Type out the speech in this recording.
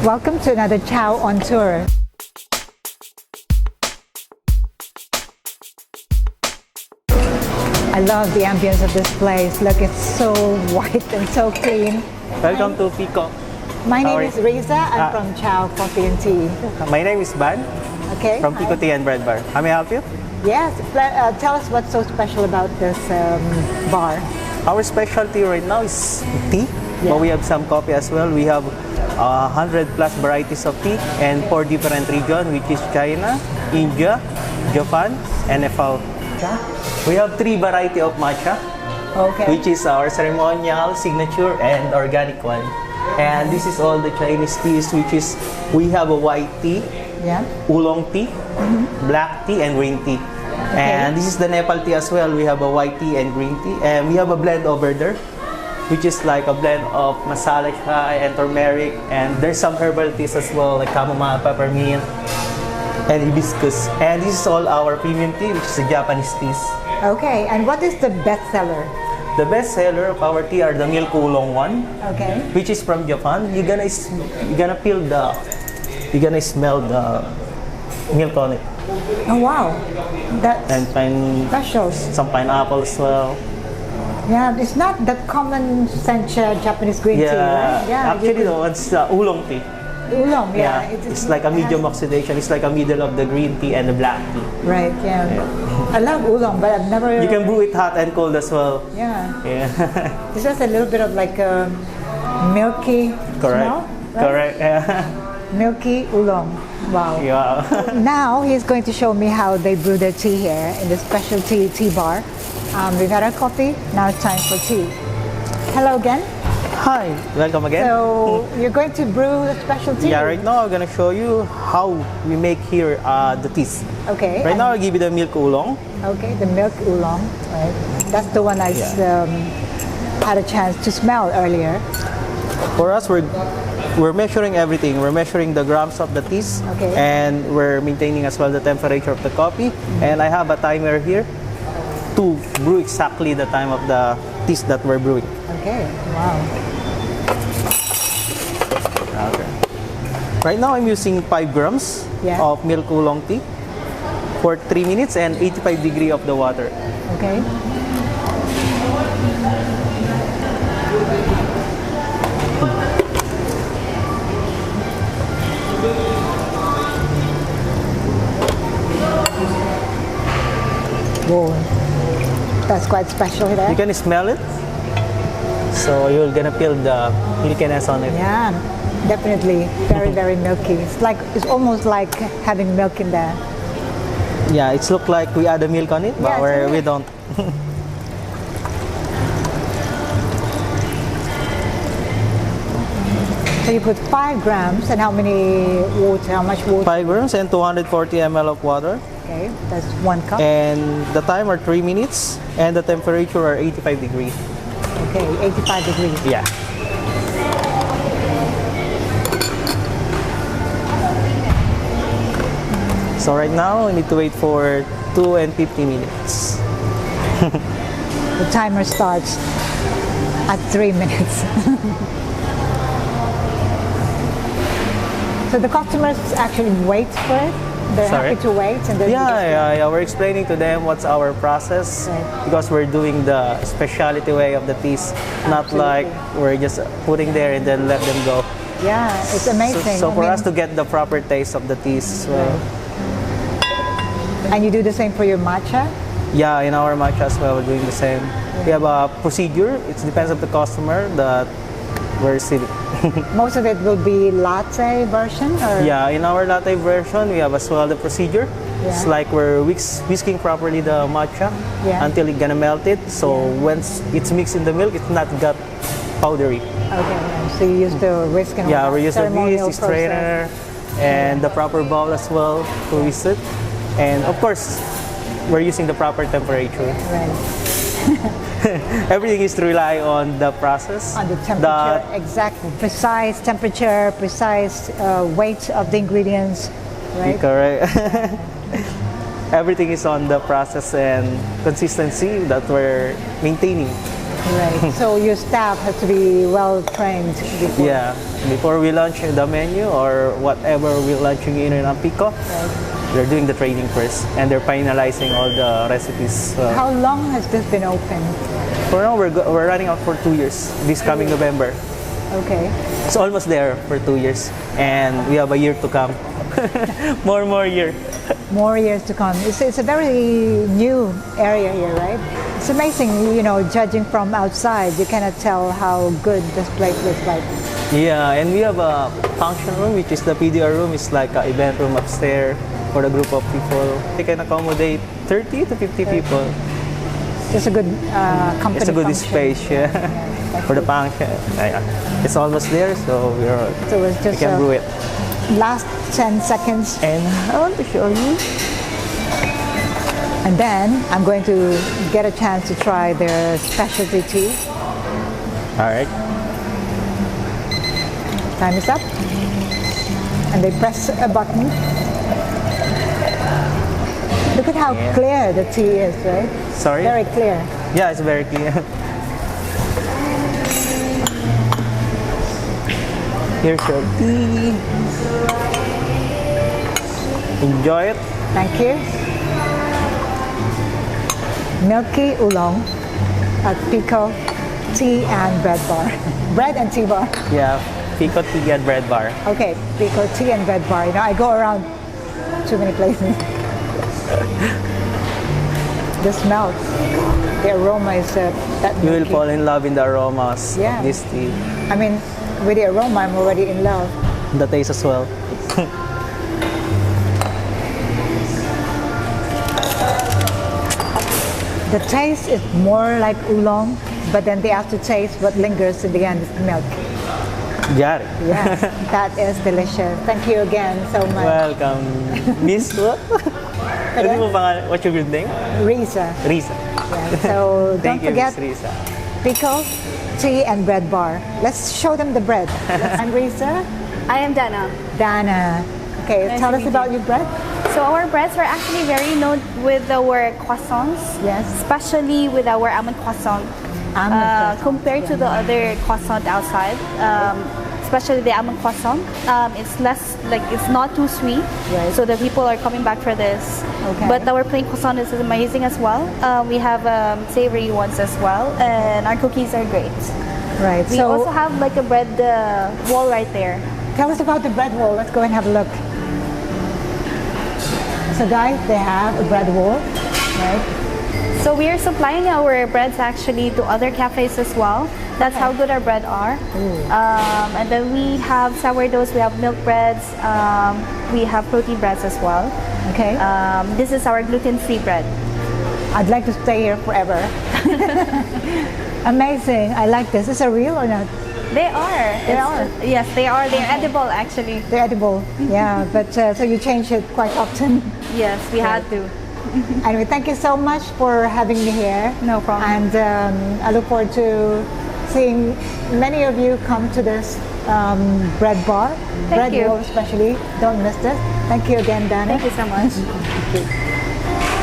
Welcome to another Chao on tour. I love the ambience of this place. Look, it's so white and so clean. Welcome to Pekoe. My name is Riza. I'm from Chao Coffee and Tea. My name is Ban. Okay. From Pekoe Tea and Bread Bar. How may I help you? Yes. Tell us what's so special about this bar. Our specialty right now is tea, but we have some coffee as well. We have 100 plus varieties of tea and 4 different regions, which is China, India, Japan, and Nepal. We have 3 variety of matcha, which is our ceremonial, signature, and organic one. And this is all the Chinese teas, which is we have a white tea, oolong tea, black tea, and green tea. And this is the Nepal tea as well. We have a white tea and green tea, and we have a blend over there, which is like a blend of masala chai and turmeric, and there's some herbal teas as well, like chamomile, peppermint, and hibiscus. And this is all our premium tea, which is the Japanese teas. Okay, and what is the best seller? The best seller of our tea are the milk oolong one, which is from Japan. You're gonna smell the milk on it. Oh wow, that's special. Some pineapple as well. Yeah, it's not the common sencha Japanese green tea, right? Yeah, actually no, it's oolong tea. Oolong, It's like a medium oxidation. It's like a middle of the green tea and the black tea. Right, I love oolong, but I've never... You can brew it hot and cold as well. This has a little bit of like a milky smell, right? Correct, yeah. Milky oolong. Wow. Yeah. Now he's going to show me how they brew their tea here in the specialty tea bar. We've had our coffee, now it's time for tea. Hello again. Hi, welcome again. So you're going to brew a specialty? Yeah, right now I'm going to show you how we make here the teas. Okay. Right now I'll give you the milk oolong. Okay, the milk oolong, right? That's the one I had a chance to smell earlier. For us, we're measuring everything. We're measuring the grams of the teas, and we're maintaining as well the temperature of the coffee. And I have a timer here to brew exactly the time of the teas that we're brewing. Okay, wow. Right now I'm using 5 grams of milk oolong tea for 3 minutes and 85 degrees of the water. Okay. Whoa, that's quite special there. You can smell it, so you're gonna feel the milkiness on it. Yeah, definitely very, very milky. It's almost like having milk in there. Yeah, it's look like we add the milk on it, but we don't. So you put 5 grams and how much water? 5 grams and 240 ml of water. Okay, that's 1 cup. And the timer 3 minutes and the temperature are 85 degrees. Okay, 85 degrees. Yeah. So right now we need to wait for 2 and 50 minutes. The timer starts at 3 minutes. So the customers actually wait for it? They're happy to wait? And then we're explaining to them what's our process, because we're doing the specialty way of the teas, not like we're just putting there and then let them go. Yeah, it's amazing. So for us to get the proper taste of the teas as well. And you do the same for your matcha? Yeah, in our matcha as well, we're doing the same. We have a procedure. It depends on the customer that we're receiving. Most of it will be latte version? Or? Yeah, in our latte version, we have as well the procedure. It's like we're whisking properly the matcha until it's gonna melt it. So once it's mixed in the milk, it's not got powdery. Okay, so you use the whisk and we use the whisk, the strainer, and the proper bowl as well to whisk it. And of course, we're using the proper temperature. Everything is to rely on the process. On the temperature, exactly. Precise temperature, precise weight of the ingredients, right? Correct. Everything is on the process and consistency that we're maintaining. Right. So your staff has to be well trained before. Yeah, before we launch the menu or whatever we're launching in Pekoe, they're doing the training first and they're finalizing all the recipes. How long has this been open? For now, we're running out for 2 years, this coming November. Okay. It's almost there for 2 years and we have a year to come. more year. More years to come. It's a very new area here, right? It's amazing, you know, judging from outside, you cannot tell how good this place looks like. Yeah, and we have a function room, which is the PDR room. It's like an event room upstairs for a group of people. They can accommodate 30 to 50 people. It's a good company It's a good function. space, yeah. For the function. It's almost there, so So it's we just can brew it. last 10 seconds. And I want to show you. And then I'm going to get a chance to try their specialty tea. All right. Time is up. And they press a button. Look at how clear the tea is, right? Sorry? Very clear. Yeah, it's very clear. Here's your tea. Enjoy it. Thank you. Milky oolong at Pekoe tea and bread bar. Bread and tea bar. Yeah, Pekoe tea and bread bar. Okay, Pekoe tea and bread bar. You know, I go around too many places. The smell, the aroma is that You will milky. fall in love in the aromas Yeah. of this tea. I mean, with the aroma, I'm already in love. The taste as well. The taste is more like oolong, but then the aftertaste, what lingers in the end is milk. Got it. Yes, that is delicious. Thank you again so much. Welcome. Miss what? Ano mo pangalan? What's your good name? Risa. Risa. Yeah, so don't Thank you, forget Miss Risa. Pekoe tea and bread bar. Let's show them the bread. I'm Risa. I am Dana. Dana. Okay, Nice tell to us meet about you. your bread. So our breads are actually very known with our croissants. Yes. Especially with our almond croissant. Almond croissant, Compared to the other croissant outside, especially the almond croissant, it's less like it's not too sweet. Right. So the people are coming back for this. Okay. But our plain croissant is amazing as well. We have savory ones as well, and our cookies are great. Right. We so also have like a bread wall right there. tell us about the bread wall. Let's go and have a look. So guys, they have a bread wall, right? So we are supplying our breads actually to other cafes as well. That's how good our bread are. And then we have sourdoughs, we have milk breads, we have protein breads as well. Okay. This is our gluten-free bread. I'd like to stay here forever. Amazing. I like this. Is it real or not? They are. They are. Yes, they are. They're edible actually. They're edible. Yeah, but so you change it quite often. Yes, we had to. Anyway, thank you so much for having me here. No problem. And I look forward to seeing many of you come to this bread bar. Thank bread you. wall especially. Don't miss this. Thank you again, Dana. Thank you so much. Thank you.